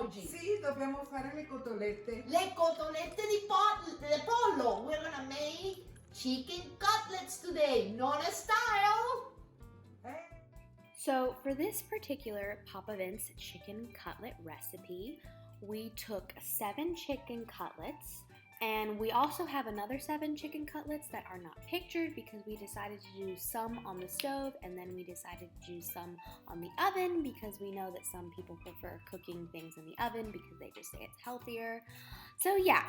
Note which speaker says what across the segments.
Speaker 1: oggi?
Speaker 2: Sì, dobbiamo fare le cotolette.
Speaker 1: Le cotolette di pollo. We're gonna make chicken cutlets today, Nonna style.
Speaker 3: So for this particular Papa Vince chicken cutlet recipe, we took 7 chicken cutlets, and we also have another 7 chicken cutlets that are not pictured because we decided to do some on the stove and then we decided to do some on the oven because we know that some people prefer cooking things in the oven because they just say it's healthier. So yeah,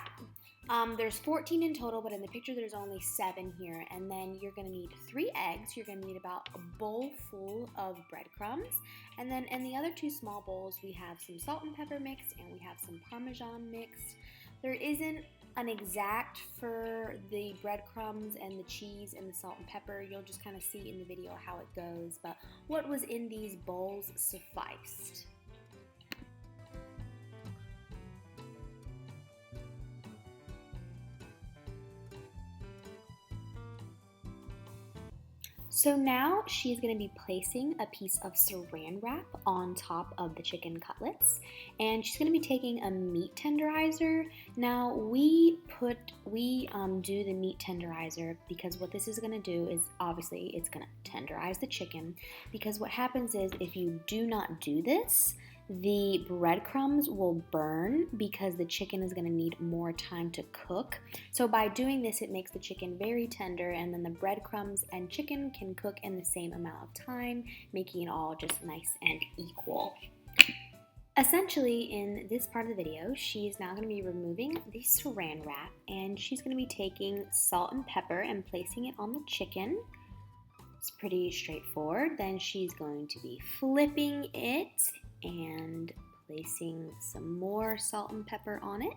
Speaker 3: there's 14 in total, but in the picture there's only 7 here. And then you're gonna need 3 eggs. You're gonna need about a bowl full of breadcrumbs. And then in the other 2 small bowls, we have some salt and pepper mixed and we have some Parmesan mixed. There isn't an exact for the breadcrumbs and the cheese and the salt and pepper. You'll just kind of see in the video how it goes, but what was in these bowls sufficed. So now she's going to be placing a piece of saran wrap on top of the chicken cutlets, and she's going to be taking a meat tenderizer. Now we do the meat tenderizer because what this is going to do is obviously it's going to tenderize the chicken, because what happens is if you do not do this, the breadcrumbs will burn because the chicken is going to need more time to cook. So by doing this, it makes the chicken very tender, and then the breadcrumbs and chicken can cook in the same amount of time, making it all just nice and equal. Essentially, in this part of the video, she's now going to be removing the saran wrap, and she's going to be taking salt and pepper and placing it on the chicken. It's pretty straightforward. Then she's going to be flipping it and placing some more salt and pepper on it.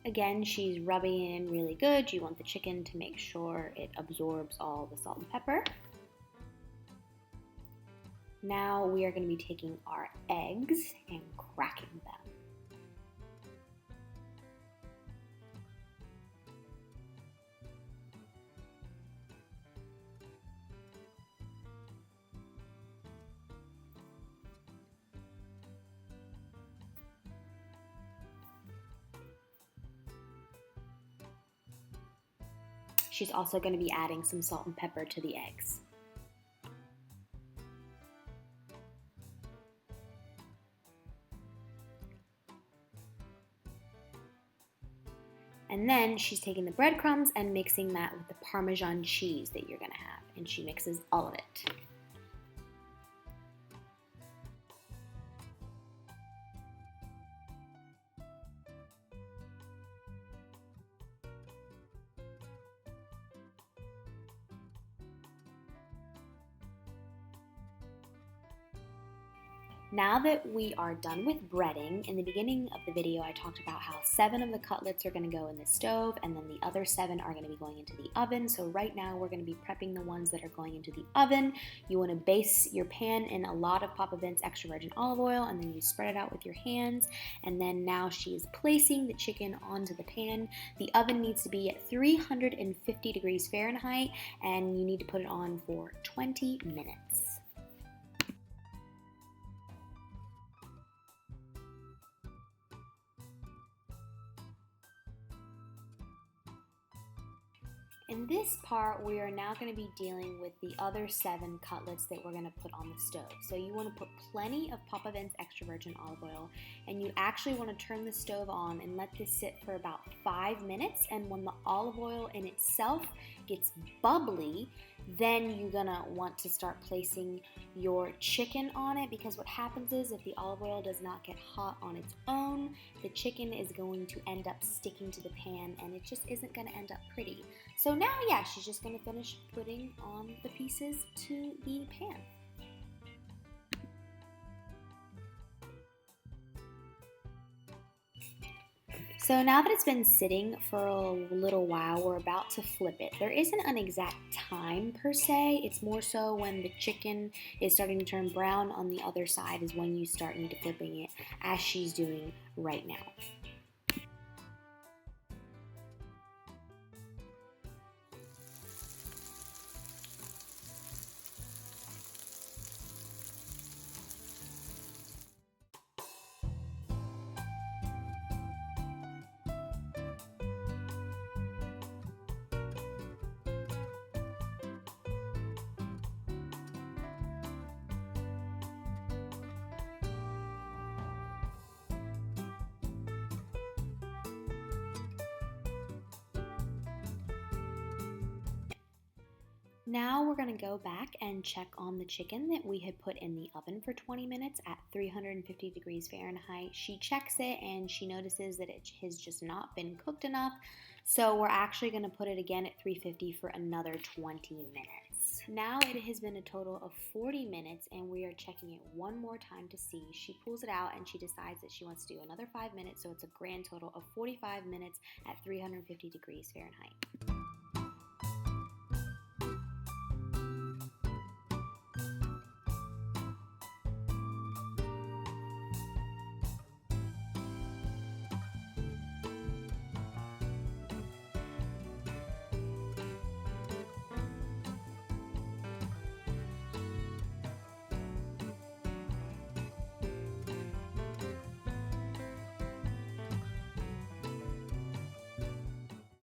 Speaker 3: Again, she's rubbing it in really good. You want the chicken to make sure it absorbs all the salt and pepper. Now we are going to be taking our eggs and cracking them. She's also going to be adding some salt and pepper to the eggs. And then she's taking the breadcrumbs and mixing that with the Parmesan cheese that you're going to have. And she mixes all of it. Now that we are done with breading, in the beginning of the video I talked about how 7 of the cutlets are going to go in the stove and then the other 7 are going to be going into the oven. So right now we're going to be prepping the ones that are going into the oven. You want to base your pan in a lot of Papa Vince extra virgin olive oil, and then you spread it out with your hands. And then now she is placing the chicken onto the pan. The oven needs to be at 350 degrees Fahrenheit, and you need to put it on for 20 minutes. In this part, we are now going to be dealing with the other 7 cutlets that we're going to put on the stove. So you want to put plenty of Papa Vince extra virgin olive oil, and you actually want to turn the stove on and let this sit for about 5 minutes. And when the olive oil in itself gets bubbly, then you're going to want to start placing your chicken on it, because what happens is if the olive oil does not get hot on its own, the chicken is going to end up sticking to the pan and it just isn't going to end up pretty. So now, yeah, she's just going to finish putting on the pieces to the pan. So now that it's been sitting for a little while, we're about to flip it. There isn't an exact time per se. It's more so when the chicken is starting to turn brown on the other side is when you start into flipping it, as she's doing right now. Now we're going to go back and check on the chicken that we had put in the oven for 20 minutes at 350 degrees Fahrenheit. She checks it and she notices that it has just not been cooked enough. So we're actually going to put it again at 350 for another 20 minutes. Now it has been a total of 40 minutes and we are checking it one more time to see. She pulls it out and she decides that she wants to do another 5 minutes, so it's a grand total of 45 minutes at 350 degrees Fahrenheit.